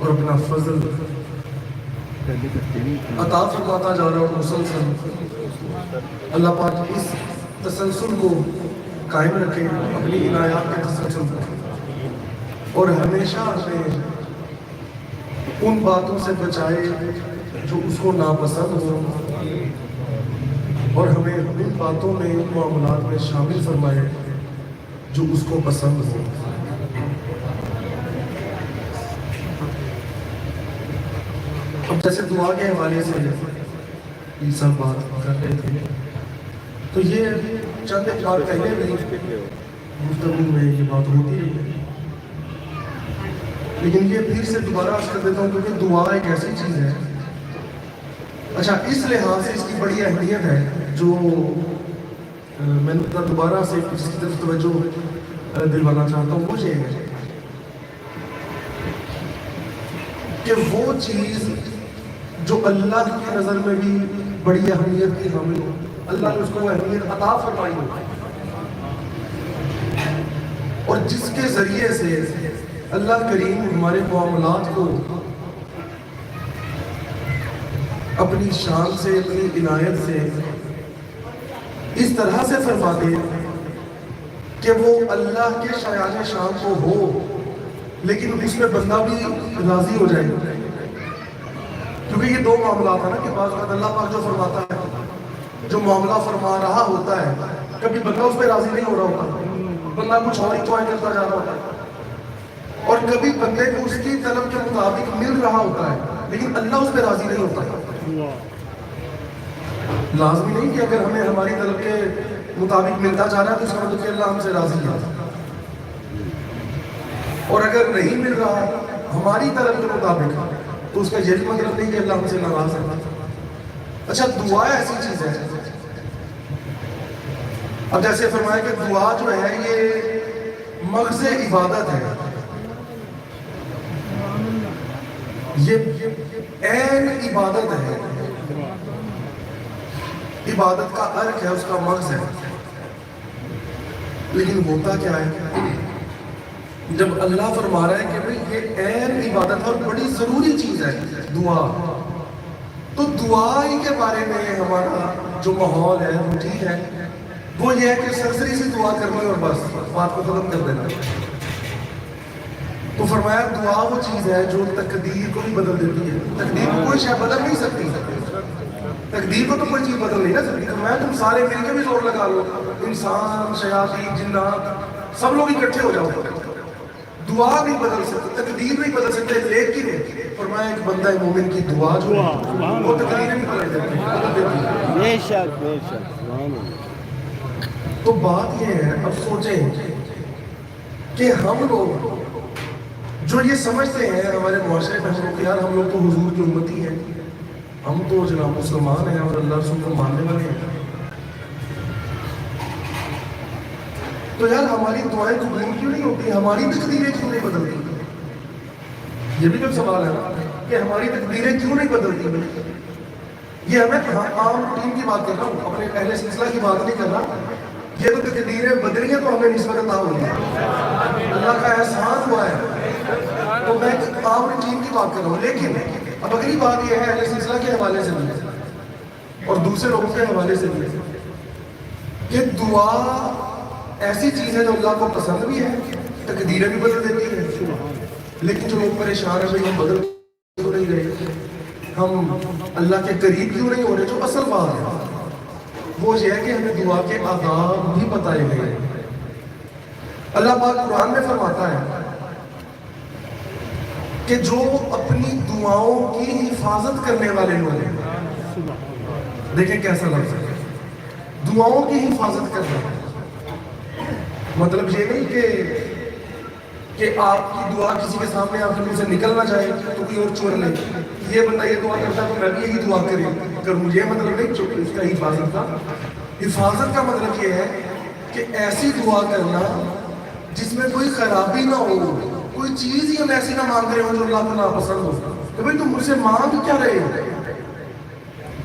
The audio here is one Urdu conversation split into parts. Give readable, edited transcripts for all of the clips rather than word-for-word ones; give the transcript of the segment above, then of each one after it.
اور اپنا فضل عطا فرماتا جا رہا ہے، اور مسلسل اللہ پاک اس تسلسل کو قائم رکھے اپنی عنایات کے تسلسل کو، اور ہمیشہ ہمیں ان باتوں سے بچائے جو اس کو ناپسند ہو، اور ہمیں ان باتوں میں ان معاملات میں شامل فرمائے جو اس کو پسند ہو۔ اب جیسے دعا کے حوالے سے یہ سب بات کر رہے تھے، تو یہ چند ایک بات پہلے بھی گفتگو میں یہ بات ہوتی ہے، لیکن یہ پھر سے دوبارہ عرض کر دیتا ہوں کیونکہ دعا ایک ایسی چیز ہے، اچھا اس لحاظ سے اس کی بڑی اہمیت ہے جو میں دوبارہ سے اس کی طرف توجہ دلوانا چاہتا ہوں، وہ یہ ہے کہ وہ چیز جو اللہ کی نظر میں بھی بڑی اہمیت کی حامل ہو، اللہ نے اس کو اہمیت عطا فرمائی ہو، اور جس کے ذریعے سے اللہ کریم ہمارے معاملات کو اپنی شان سے، اپنی عنایت سے اس طرح سے فرما دے کہ وہ اللہ کے شایان شان تو ہو، لیکن اس میں بندہ بھی راضی ہو جائے، کیونکہ یہ دو معاملات ہیں نا کہ بعض اوقات اللہ پاک جو فرماتا ہے، جو معاملہ فرما رہا ہوتا ہے، کبھی بندہ اس پہ راضی نہیں ہو رہا ہوتا، بندہ کچھ اور ہی توائیں کرتا جا رہا ہوتا ہے، اور کبھی بندے کو اس کی طلب کے مطابق مل رہا ہوتا ہے لیکن اللہ اس پہ راضی نہیں ہوتا ہے۔ لازمی نہیں کہ اگر ہمیں ہماری طلب کے مطابق ملتا جا رہا ہے تو اس کا مطلب کہ اللہ ہم سے راضی ہے، اور اگر نہیں مل رہا ہماری طلب کے مطابق تو اس کا یہ مطلب نہیں کہ اللہ ہم سے ناراض ہے۔ اچھا دعا ایسی چیز ہے، اب جیسے فرمایا کہ دعا جو ہے یہ مغز عبادت ہے، یہ عین عبادت ہے، عبادت کا ارک ہے، اس کا مغز ہے، لیکن ہوتا کیا ہے جب اللہ فرما رہا ہے کہ بھئی یہ عین عبادت اور بڑی ضروری چیز ہے دعا، تو دعا ہی کے بارے میں ہمارا جو ماحول ہے روٹین ہے وہ یہ ہے کہ سرسری سے دعا کرنا اور بس بات کو ختم کر دینا۔ تو فرمایا دعا وہ چیز ہے جو تقدیر کو بھی بدل دیتی ہے، تقدیر کو کوئی شے بدل نہیں سکتی، تقدیر کو تو کوئی چیز بدل نہیں نہ سکتی، میں تم سارے مل کے بھی زور لگا لو، انسان، شیاطین، جنات سب لوگ اکٹھے ہو جاؤ، دعا نہیں بدل سکتی، تقدیر نہیں بدل سکتے، لیکن فرمایا ایک بندہ مومن کی دعا جو ہے وہ تقدیر نہیں بدل دیتی۔ بے شک بے شک۔ تو بات یہ ہے، اب سوچیں کہ ہم لوگ جو یہ سمجھتے ہیں ہمارے معاشرے میں کہ یار ہم لوگ تو حضور کی امتی ہیں، ہم تو جناب مسلمان ہیں اور اللہ رسول کو ماننے والے ہیں، تو یار ہماری دعائیں قبول کیوں نہیں ہوتی، ہماری تقدیریں کیوں نہیں بدلتی؟ یہ بھی تو سوال ہے کہ ہماری تقدیریں کیوں نہیں بدلتی؟ یہ ہمیں عام روٹین کی بات کر رہا ہوں، اپنے پہلے سلسلہ کی بات نہیں کر رہا، یہ تو تقدیریں بدلی ہیں تو ہمیں نسبت عطا ہوئی ہے، اللہ کا احسان ہوا ہے، تو میں عام روٹین کی بات کر رہا ہوں۔ لیکن اب اگلی بات یہ ہے اہل سلسلہ کے حوالے سے بھی اور دوسرے لوگوں کے حوالے سے بھی کہ دعا ایسی چیز ہے جو اللہ کو پسند بھی ہے، تقدیریں بھی بدل دیتی ہے، لیکن جو لوگ پریشان ہیں ہم بدل کیوں نہیں رہے، ہم اللہ کے قریب کیوں نہیں ہو رہے؟ جو اصل بات ہے وہ یہ ہے کہ ہمیں دعا کے آداب بھی بتائے گئے ہیں۔ اللہ پاک قرآن میں فرماتا ہے کہ جو اپنی دعاؤں کی حفاظت کرنے والے لوگ ہیں، دیکھیں کیسا لفظ ہے، دعاؤں کی حفاظت کرنا، مطلب یہ نہیں کہ آپ کی دعا کسی کے سامنے آپ کے منہ سے نکل نہ جائے تو کوئی اور چور لے، یہ بندہ یہ دعا کرتا تو میں بھی یہی دعا کروں، یہ مطلب نہیں جو اس کا حفاظت کا۔ حفاظت کا مطلب یہ ہے کہ ایسی دعا کرنا جس میں کوئی خرابی نہ ہو، کوئی چیز ہی ہم ایسی نہ مانگ رہے ہوں جو اللہ کو ناپسند ہو، کہ بھئی تم مجھ سے مانگ کیا رہے ہو،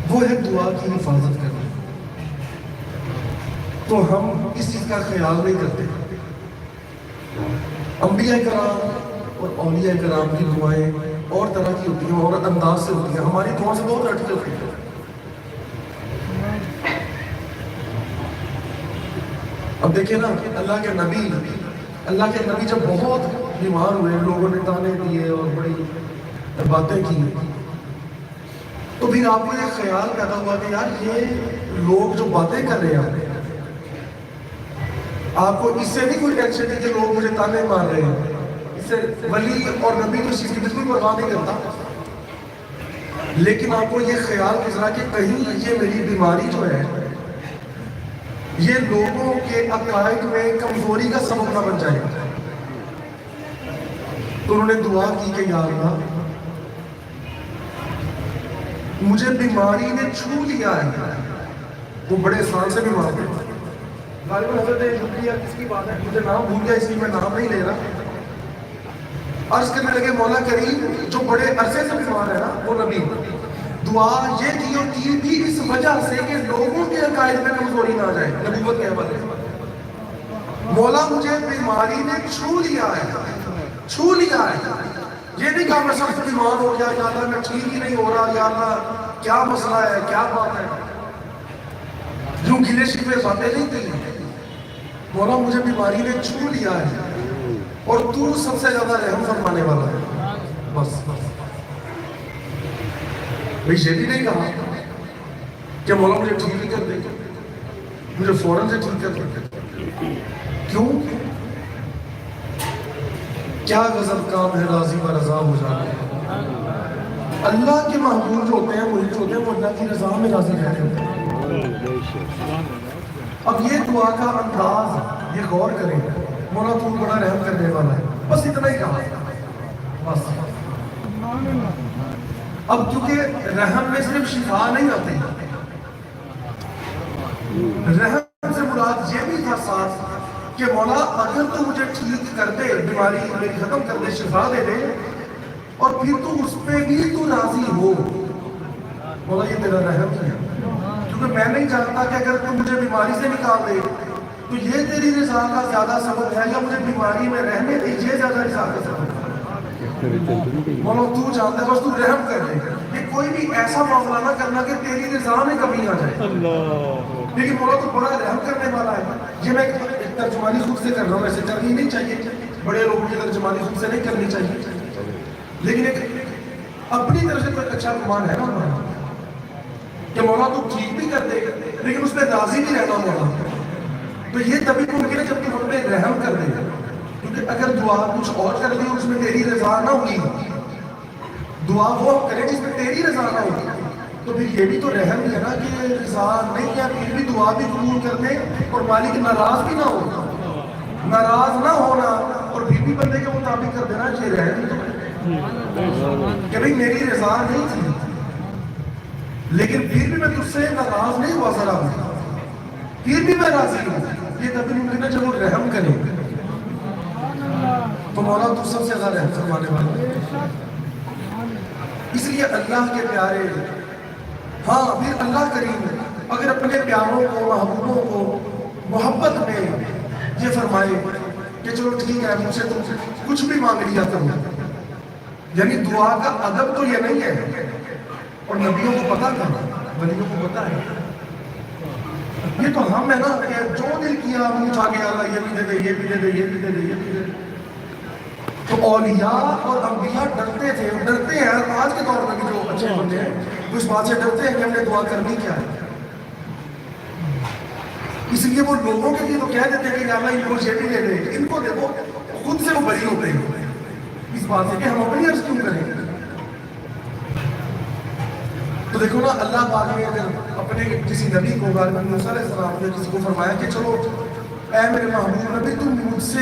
وہ ہے دعا کی حفاظت کرنا۔ تو ہم اس چیز کا خیال نہیں کرتے۔ انبیاء کرام اور اولیاء کرام کی دعائیں اور طرح کی ہوتی ہیں اور انداز سے ہوتی ہیں، ہماری دعا سے بہت ہٹ کے ہوتی ہیں۔ اب دیکھیں نا اللہ کے نبی جب بہت بیمار ہوئے، لوگوں نے تانے دیے اور بڑی باتیں کی، تو پھر آپ کو یہ خیال پیدا ہوا کہ یار یہ لوگ جو باتیں کر رہے ہیں، آپ کو اس سے بھی کوئی ٹینشن نہیں کہ لوگ مجھے تانے مار رہے ہیں، اس سے ولی اور نبی تو اس چیز کی بالکل پرواہ نہیں کرتا، لیکن آپ کو یہ خیال گزرا کہ کہیں یہ میری بیماری جو ہے یہ لوگوں کے عقائد میں کمزوری کا سبب نہ بن جائے۔ تو انہوں نے دعا کی کہ یا اللہ مجھے بیماری نے چھو لیا ہے۔ وہ بڑے سال سے بیمار تھے، غالباً حضرت شکریہ کس کی بات ہے مجھے نام بھول گیا، اس لیے میں نام نہیں لے رہا۔ عرض کرنے لگے مولا کریم جو بڑے عرصے سے بیمار ہے نا وہ نبی، دعا یہ کی ہوتی تھی اس وجہ سے کہ لوگوں کے عقائد میں کمزوری نہ آ جائے، نبوت کے حوالے سے۔ مولا مجھے بیماری نے چھو لیا ہے، چھو لیا ہے، یہ نہیں کہا میں سخت بیمار ہو گیا یا اللہ میں ٹھیک ہی نہیں ہو رہا، یا اللہ کیا مسئلہ ہے کیا بات ہے، جو گلے شکوے باتیں نہیں کی۔ مولا مجھے بیماری نے چھو لیا ہے اور تو سب سے زیادہ رحم فرمانے والا ہے، بس بھئی یہ بھی نہیں کہا کہ مولا مجھے ٹھیک ہی کر دے، مجھے فوراً سے ٹھیک کر دے۔ کیوں؟ کیا غضب کام ہے راضی و رضا ہو جانا۔ اللہ کے محبوب جو ہوتے ہیں مرید ہوتے ہیں وہ اللہ کی رضا میں راضی رہتے ہیں۔ اب یہ دعا کا انداز یہ غور کریں، مولا تو بڑا رحم کرنے والا ہے، بس اتنا ہی کہا بس۔ اب کیونکہ رحم میں صرف شفا نہیں آتی، رحم سے مراد یہ بھی تھا ساتھ کہ مولا اگر تو مجھے ٹھیک کر دے، بیماری میری ختم کر دے، شفا دے دے، اور پھر تو اس پہ بھی تو راضی ہو، مولا یہ تیرا رحم ہے، کیونکہ میں نہیں جانتا کہ اگر تو مجھے بیماری سے نکال دے تو یہ تیری رضا کا زیادہ سبب ہے یا مجھے بیماری میں رہنے دے یہ زیادہ رضا کا سبب ہے۔ مولا تو جانتا ہے، بس تو رحم کر دے، کہ کوئی بھی ایسا معاملہ نہ کرنا کہ تیری رضا میں کمی آ جائے، لیکن مولا تو بڑا رحم کرنے والا ہے۔ یہ میں ترجمانی خود سے کر رہا ہوں، ایسے کرنی نہیں چاہیے، بڑے لوگوں کی ترجمانی خود سے نہیں کرنی چاہیے، لیکن ایک اپنی طرف سے کوئی اچھا گمان ہے نا ہمارا کہ مولا تو ٹھیک بھی کر دے لیکن اس پہ راضی بھی رہنا مولا، تو یہ تبھی ممکن ہے جب تو ہم پہ رحم کر دے، کیونکہ اگر دعا کچھ اور کر دی اور اس میں تیری رضا نہ ہوگی، دعا وہ کرے جس میں تیری رضا نہ ہوگی، تو پھر یہ بھی تو رحم ہے نا کہ رضا نہیں ہے پھر بھی دعا بھی قبول کر دے اور مالک ناراض بھی نہ ہو، ناراض نہ ہونا اور پھر بھی بندے کے مطابق کر دینا، یہ رحم ہی تو ہے کہ بھئی میری رضا نہیں تھی لیکن پھر بھی میں تجھ سے ناراض نہیں ہوا، ذرا پھر بھی میں راضی ہوں، یہ تبھی ممکن ہے جب وہ رحم کرے، تو مولا تو سب سے زیادہ رحم فرمانے والا۔ اس لیے اللہ کے پیارے، ہاں پھر اللہ کریم اگر اپنے پیاروں کو محبوبوں کو محبت میں یہ فرمائے کہ چلو ٹھیک ہے مجھ سے تم کچھ بھی مانگ لیا کرو، یعنی دعا کا ادب تو یہ نہیں ہے، اور نبیوں کو پتا تھا، ولیوں کو پتا ہے، یہ تو ہم ہے نا کہ جو دل کیا ہم اٹھا کے اللہ یہ بھی دے دے یہ بھی دے دے یہ بھی دے دے یہ بھی دے دے۔ تو اولیاء اور انبیاء ڈرتے تھے، ڈرتے ہیں، آج کے دور میں بھی جو اچھے بندے ہیں وہ اس بات سے ڈرتے ہیں کہ ہم نے دعا کرنی کیا ہے، اس لیے وہ لوگوں کے لیے تو کہہ دیتے ہیں کہ اللہ ان کو یہ بھی دے دے، ان کو دیکھو خود سے وہ بری ہوتے ہیں اس بات سے کہ ہم اپنی عرض کیوں کریں۔ تو دیکھو نا اللہ پاک نے اگر اپنے کسی نبی کو غالباً موسیٰ علیہ السلام نے کسی کو فرمایا کہ چلو اے میرے محبوب نبی تم مجھ سے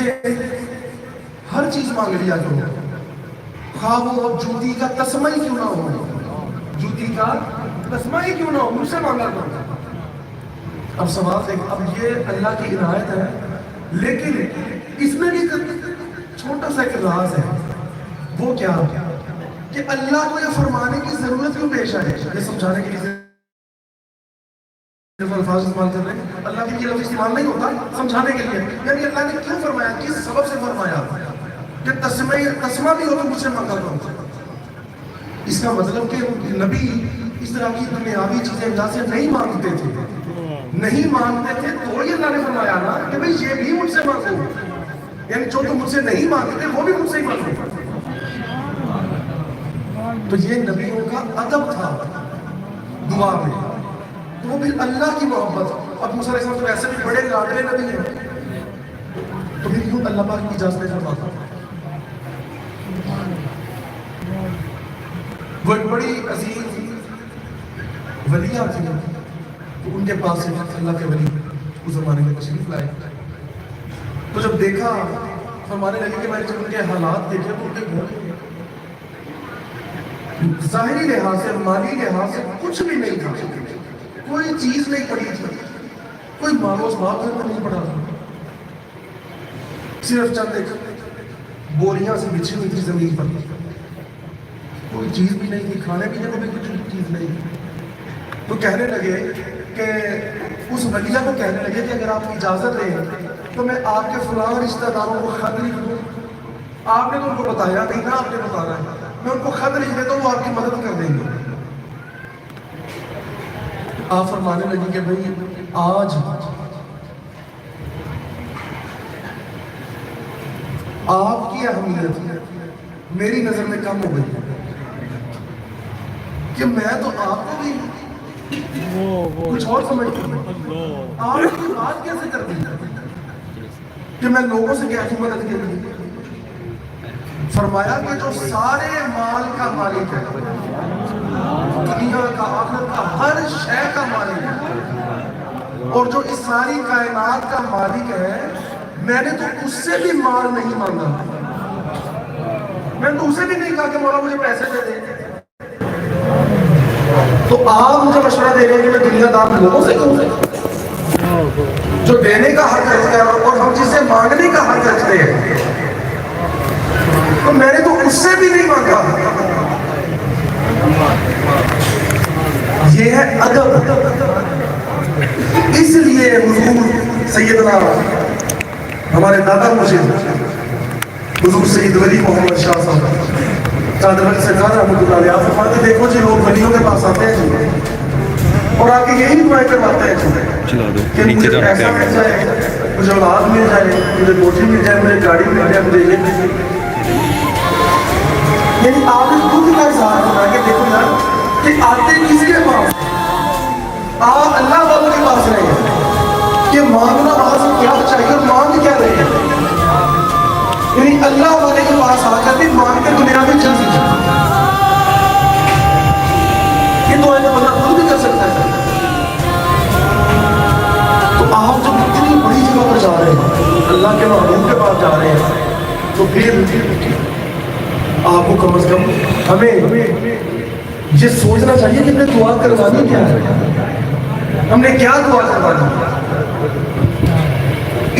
ہر چیز مانگ لیا کرو، خواہ وہ جوتی کا تسمہ ہی کیوں نہ ہو، جوتی کا تسمہ ہی کیوں نہ ہو، مجھ سے مانگا کرو۔ اب سوال ہے اب یہ اللہ کی عنایت ہے، لیکن اس میں بھی چھوٹا سا ایک راز ہے، وہ کیا کہ اللہ کو یہ فرمانے کی ضرورت کیوں پیش آئے، یہ سمجھانے کے لیے الفاظ استعمال کر رہے ہیں، اللہ کے لفظ استعمال نہیں ہوتا سمجھانے کے لیے، یعنی اللہ نے کیوں فرمایا، کس سبب سے فرمایا کہ تسمہ بھی ہو تو مجھ سے مانگا کرو۔ اس کا مطلب کہ نبی اس طرح کی دنیاوی چیزیں اللہ سے نہیں مانگتے تھے، نہیں مانگتے تھے، تو یہ اللہ نے فرمایا نا کہ بھئی یہ بھی مجھ سے مانگو، یعنی جو تم مجھ سے نہیں مانگتے وہ بھی مجھ سے ہی مانگو۔ تو یہ نبیوں کا ادب تھا دعا میں، تو وہ بھی اللہ کی محبت۔ اب موسیٰ علیہ السلام تو ایسے بھی بڑے لاڈلے نبی ہیں، تو پھر کیوں اللہ پاک کی اجازت نہیں فرماتا؟ وہ ایک بڑی عظیم ولیہ تھی، تو ان کے پاس سے اللہ کے ولی اس زمانے میں تشریف لائے، تو جب دیکھا فرمانے لگے کہ میں نے جب ان کے حالات دیکھے تو ان کے گھر ظاہری لحاظ سے مالی لحاظ سے کچھ بھی نہیں تھا، کوئی چیز نہیں پڑی تھی، کوئی مال و اسباب گھر میں نہیں پڑا تھا، صرف چند ایک بوریاں سے بچھی ہوئی تھی زمین پر، کوئی چیز بھی نہیں تھی، کھانے پینے کو بھی کچھ چیز نہیں تھی۔ تو کہنے لگے کہ اس ولیہ کو کہنے لگے کہ اگر آپ اجازت دیں تو میں آپ کے فلاں رشتہ داروں کو خط لکھ دوں۔ آپ نے تو ان کو بتایا نہیں نا، آپ نے بتانا ہے، میں ان کو خط لکھ دیتا ہوں، وہ آپ کی مدد کر دیں گے۔ آپ فرمانے لگے کہ بھئی آج آپ کی اہمیت میری نظر میں کم ہو گئی کہ میں تو آپ کو بھی کچھ اور سمجھتی ہوں، آپ کی بات کیسے کر دی کہ میں لوگوں سے کیا مدد کے لیے؟ فرمایا کہ جو سارے مال کا مالک ہے، دنیا کا آخرت کا ہر شے کا مالک ہے، اور جو اس ساری کائنات کا مالک ہے، میں نے تو اس سے بھی مال نہیں مانگا، میں تو اسے بھی نہیں کہا کہ مولا مجھے پیسے دے دے، تو آپ مجھے مشورہ دے رہے ہیں کہ میں دنیا دار لوگوں سے کہوں جو دینے کا حق رکھتے ہیں اور ہم جسے مانگنے کا حق رکھتے ہیں، تو میں نے تو اس سے بھی نہیں مانگا۔ یہ ہے ادب۔ اس لیے حضور سیدنا ہمارے دادا مرشد حضور سید ولی محمد شاہ صاحب چادر ولی سرکار رحمۃ اللہ علیہ فرماتے دیکھو جی لوگ ولیوں کے پاس آتے ہیں اور آ کے یہی دعائیں کرواتے ہیں کہ مجھے پیسہ مل جائے، مجھے اولاد مل جائے، مجھے کوٹھی مل جائے، مجھے گاڑی مل جائے، مجھے یہ مل جائے۔ یعنی آپ نے خود کا اظہار کرنا کہ دیکھو یار کہ آتے کس کے پاس، آپ اللہ والوں کے پاس رہے ہیں کہ مانگنا وہاں سے کیا چاہیے اور مانگ کیا رہے ہیں، یعنی اللہ والے کے پاس آ کر بھی مانگ کے دنیا میں چل سکتا ہے۔ یہ تو ایسا بندہ خود بھی کر سکتا ہے۔ تو آپ جب اتنی بڑی جگہ پر جا رہے ہیں، اللہ کے محبوب کے پاس جا رہے ہیں، تو پھر آپ کو کم از کم ہمیں یہ سوچنا چاہیے کہ ہم نے دعا کروانی کیا ہے، ہم نے کیا دعا کروانی۔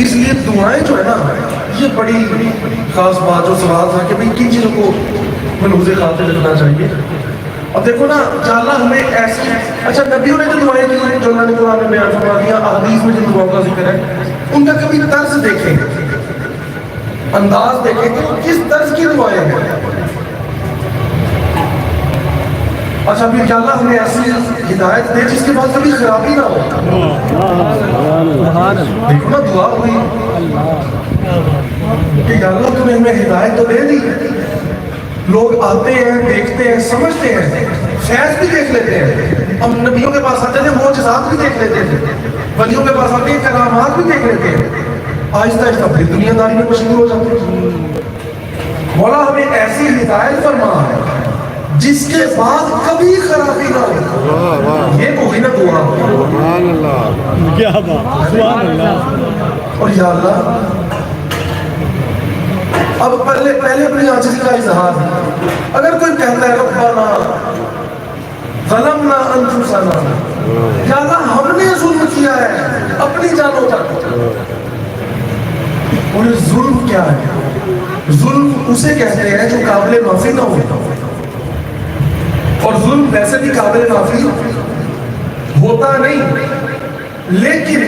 اس لیے دعائیں جو ہے نا یہ بڑی خاص بات جو سوال تھا کہ بھئی کن چیزوں کو ملحوظ خاطر رکھنا چاہیے۔ اب دیکھو نا اللہ ہمیں ایسی، اچھا نبیوں نے جو دعائیں کی جو اللہ نے قرآن میں بیان فرما دیا، احادیث میں جن دعاؤں کا ذکر ہے ان کا کبھی طرز دیکھیں، انداز دیکھیں کہ کس طرز کی دعائیں ہیں۔ اچھا پھر کیا اللہ ہمیں ایسی ہدایت دے جس کے بعد کبھی خرابی نہ ہو۔ دیکھو نا دعا ہوئی کہ یا اللہ تمہیں ہمیں ہدایت تو دے دی، لوگ آتے ہیں، دیکھتے ہیں، سمجھتے ہیں، فیض بھی دیکھ لیتے ہیں، ہم نبیوں کے پاس آتے ہیں معجزات بھی دیکھ لیتے ہیں، ولیوں کے پاس آتے ہیں کرامات بھی دیکھ لیتے ہیں، آہستہ آہستہ پھر دنیا داری میں مشغول ہو جاتے ہیں۔ مولا ہمیں ایسی ہدایت فرما جس کے بعد کبھی خرابی نہ ہو، یہ ہوئی نا دعا۔ سبحان اللہ، کیا بات، سبحان اللہ۔ اور یا اللہ اب پہلے اپنی عاجزی کا اظہار، اگر کوئی کہتا ہے ربنا ظلمنا انفسنا، یا اللہ ہم نے ظلم کیا ہے اپنی جانوں تک، اور ظلم کیا ہے؟ ظلم اسے کہتے ہیں جو قابل معافی نہ ہو، اور ظلم ویسے بھی قابل معافی ہوتا نہیں، لیکن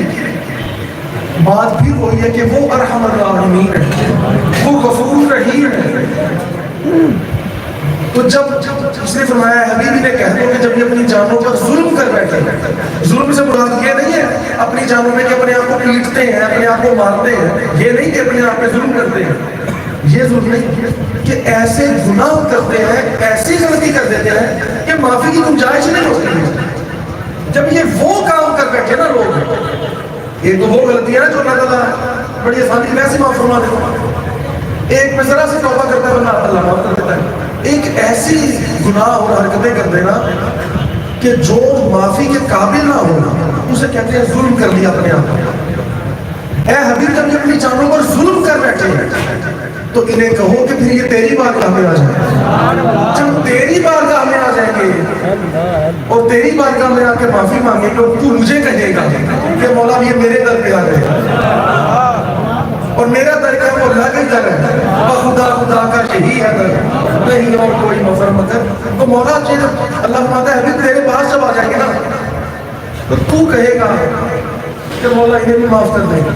بات بھی وہی ہے کہ وہ ارحم الراحمین ہے، وہ غفور رحیم ہے۔ تو جب اس نے فرمایا حبیبی نے کہہ دو کہ جب یہ اپنی جانوں پر ظلم کر بیٹھے، ظلم سے مراد یہ نہیں ہے اپنی جانوں میں کہ اپنے آپ کو پیٹتے ہیں، اپنے آپ کو مارتے ہیں، یہ نہیں کہ اپنے آپ پہ ظلم کرتے ہیں، یہ ظلم نہیں، کہ ایسے گناہ کرتے ہیں، ایسی غلطی کر دیتے ہیں کہ معافی کی گنجائش نہیں ہوتی ہے۔ جب یہ وہ کام کر بیٹھے نا لوگ، یہ تو وہ غلطی ہے نا جو اللہ تعالیٰ بڑی آسانی ویسے معاف فرما دیتا ہے، ایک میں ذرا سے توبہ کرتا ہے اللہ معاف کر دیتا ہے، ایک ایسی گناہ اور حرکتیں کر دینا کہ جو معافی کے قابل نہ ہونا، اسے کہتے ہیں ظلم کر دیا اپنے آپ۔ اے حبیب جب یہ اپنی جانوں پر ظلم کر بیٹھے ہیں تو انہیں کہو کہ پھر یہ تیری بارگاہ میں آ جائیں، جب تیری بارگاہ میں آ جائیں گے اور تیری بارگاہ میں آ کے معافی مانگے تو تو مجھے کہے گا کہ مولا یہ میرے در پہ آ گئے، اور میرا در کا وہ اللہ کا در ہے، خدا خدا کا یہی ہے در، نہیں اور کوئی مفر مگر۔ تو مولا جب اللہ فرماتا ہے ابھی تیرے پاس جب آ جائیں گے نا تو تو کہے گا کہ مولا انہیں بھی معاف کر دے گا۔